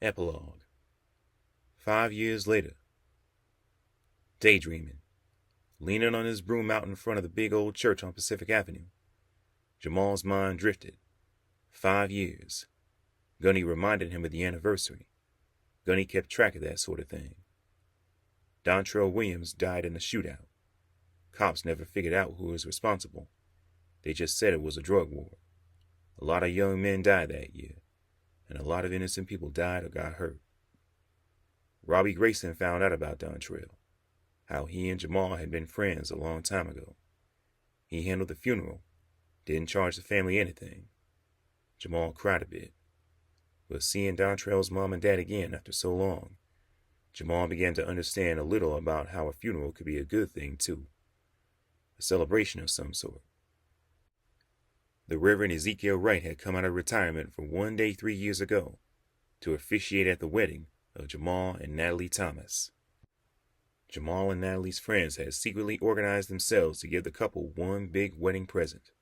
Epilogue. 5 years later. Daydreaming, leaning on his broom out in front of the big old church on Pacific Avenue, Jamal's mind drifted. 5 years. Gunny reminded him of the anniversary. Gunny kept track of that sort of thing. Dontrell Williams died in a shootout. Cops never figured out who was responsible. They just said it was a drug war. A lot of young men died that year, and a lot of innocent people died or got hurt. Robbie Grayson found out about Dontrell, how he and Jamal had been friends a long time ago. He handled the funeral, didn't charge the family anything. Jamal cried a bit. But seeing Dontrell's mom and dad again after so long, Jamal began to understand a little about how a funeral could be a good thing too. A celebration of some sort. The Reverend Ezekiel Wright had come out of retirement for one day 3 years ago to officiate at the wedding of Jamal and Natalie Thomas. Jamal and Natalie's friends had secretly organized themselves to give the couple one big wedding present,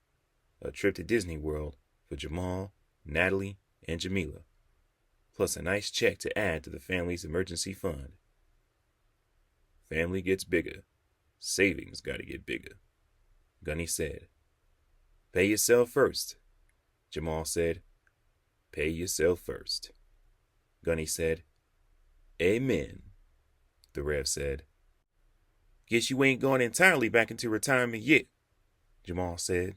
a trip to Disney World for Jamal, Natalie, and Jamila, plus a nice check to add to the family's emergency fund. Family gets bigger. Savings gotta get bigger, Gunny said. Pay yourself first, Jamal said. Pay yourself first, Gunny said. Amen, the Rev said. Guess you ain't gone entirely back into retirement yet, Jamal said.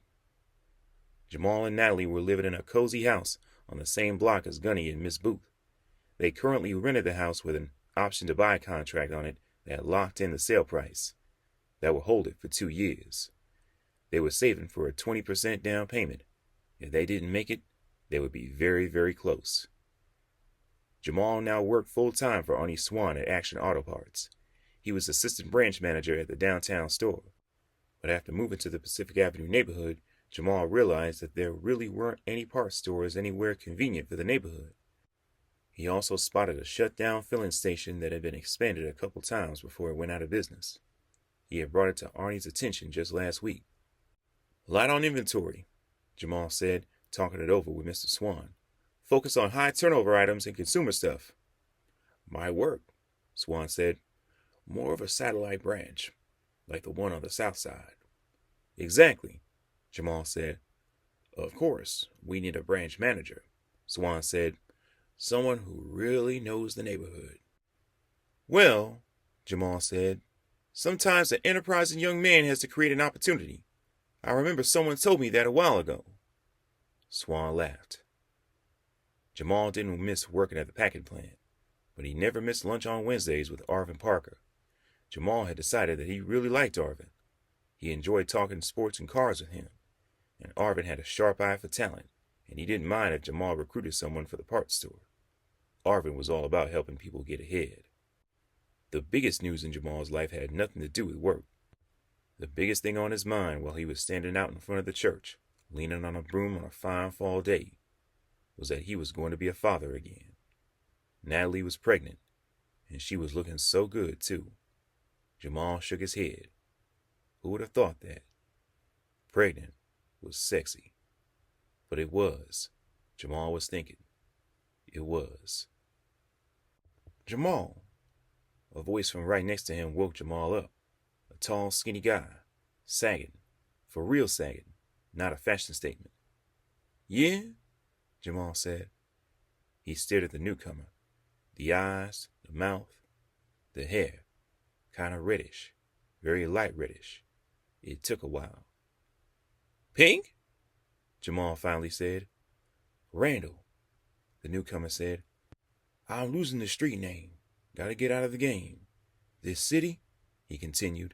Jamal and Natalie were living in a cozy house on the same block as Gunny and Miss Booth. They currently rented the house with an option to buy contract on it that locked in the sale price. That would hold it for 2 years. They were saving for a 20% down payment. If they didn't make it, they would be very, very close. Jamal now worked full-time for Arnie Swan at Action Auto Parts. He was assistant branch manager at the downtown store. But after moving to the Pacific Avenue neighborhood, Jamal realized that there really weren't any parts stores anywhere convenient for the neighborhood. He also spotted a shut-down filling station that had been expanded a couple times before it went out of business. He had brought it to Arnie's attention just last week. Light on inventory, Jamal said, talking it over with Mr. Swan. Focus on high turnover items and consumer stuff. Might work, Swan said. More of a satellite branch, like the one on the south side. Exactly, Jamal said. Of course, we need a branch manager, Swan said. Someone who really knows the neighborhood. Well, Jamal said, sometimes an enterprising young man has to create an opportunity. I remember someone told me that a while ago. Swan laughed. Jamal didn't miss working at the packing plant, but he never missed lunch on Wednesdays with Arvin Parker. Jamal had decided that he really liked Arvin. He enjoyed talking sports and cars with him, and Arvin had a sharp eye for talent, and he didn't mind if Jamal recruited someone for the parts store. Arvin was all about helping people get ahead. The biggest news in Jamal's life had nothing to do with work. The biggest thing on his mind while he was standing out in front of the church, leaning on a broom on a fine fall day, was that he was going to be a father again. Natalie was pregnant, and she was looking so good, too. Jamal shook his head. Who would have thought that? Pregnant was sexy. But it was. Jamal was thinking. It was. Jamal. A voice from right next to him woke Jamal up. A tall, skinny guy. Sagging. For real sagging. Not a fashion statement. Yeah? Jamal said. He stared at the newcomer. The eyes, the mouth, the hair. Kind of reddish. Very light reddish. It took a while. Pink? Jamal finally said. Randall, the newcomer said. I'm losing the street name. Gotta get out of the game. This city, he continued,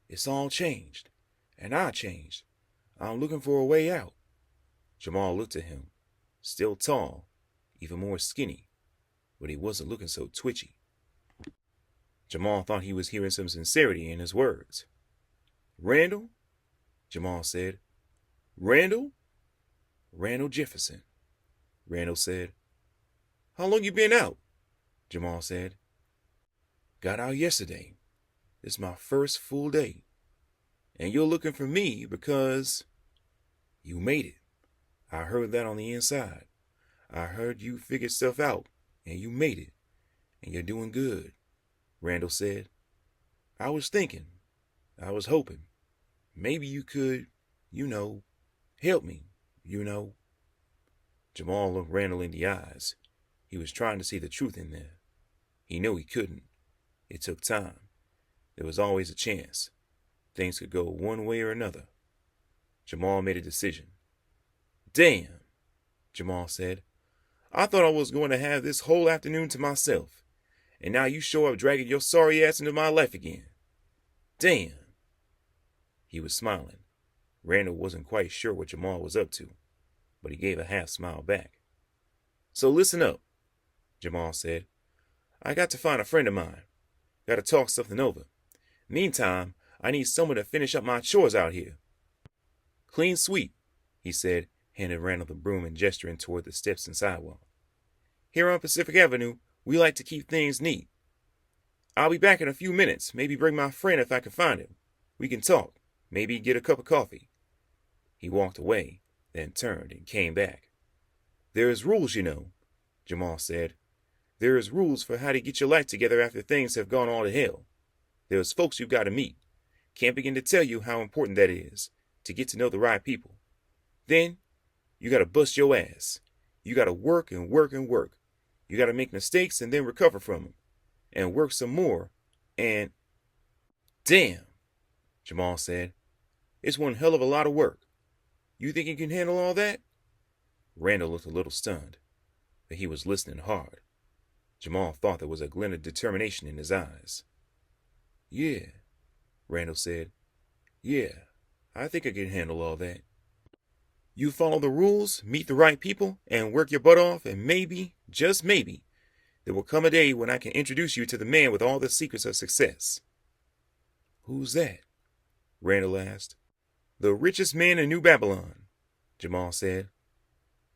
it's all changed. And I changed. I'm looking for a way out. Jamal looked at him. Still tall, even more skinny, but he wasn't looking so twitchy. Jamal thought he was hearing some sincerity in his words. Randall? Jamal said. Randall? Randall Jefferson, Randall said. How long you been out? Jamal said. Got out yesterday. It's my first full day. And you're looking for me because you made it. I heard that on the inside. I heard you figured stuff out and you made it, and you're doing good, Randall said. I was thinking, I was hoping, maybe you could, help me, Jamal looked Randall in the eyes. He was trying to see the truth in there. He knew he couldn't. It took time. There was always a chance. Things could go one way or another. Jamal made a decision. Damn, Jamal said. I thought I was going to have this whole afternoon to myself, and now you show up dragging your sorry ass into my life again. Damn. He was smiling. Randall wasn't quite sure what Jamal was up to, but he gave a half smile back. So listen up, Jamal said. I got to find a friend of mine. Got to talk something over. Meantime, I need someone to finish up my chores out here. Clean sweep, he said, handing Randall the broom and gesturing toward the steps and sidewalk. Here on Pacific Avenue, we like to keep things neat. I'll be back in a few minutes. Maybe bring my friend if I can find him. We can talk. Maybe get a cup of coffee. He walked away, then turned and came back. There is rules, Jamal said. There is rules for how to get your life together after things have gone all to hell. There's folks you've got to meet. Can't begin to tell you how important that is, to get to know the right people. Then, you got to bust your ass. You got to work and work and work. You got to make mistakes and then recover from them. And work some more, and... Damn, Jamal said. It's one hell of a lot of work. You think you can handle all that? Randall looked a little stunned, but he was listening hard. Jamal thought there was a glint of determination in his eyes. Yeah, Randall said. Yeah, I think I can handle all that. You follow the rules, meet the right people, and work your butt off, and maybe, just maybe, there will come a day when I can introduce you to the man with all the secrets of success. Who's that? Randall asked. The richest man in New Babylon, Jamal said.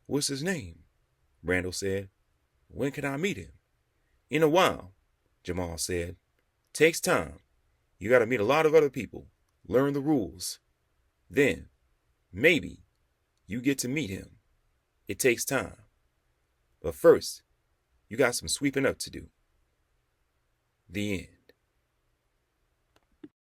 What's his name? Randall said. When can I meet him? In a while, Jamal said. Takes time. You got to meet a lot of other people, learn the rules. Then, maybe, you get to meet him. It takes time. But first, you got some sweeping up to do. The end.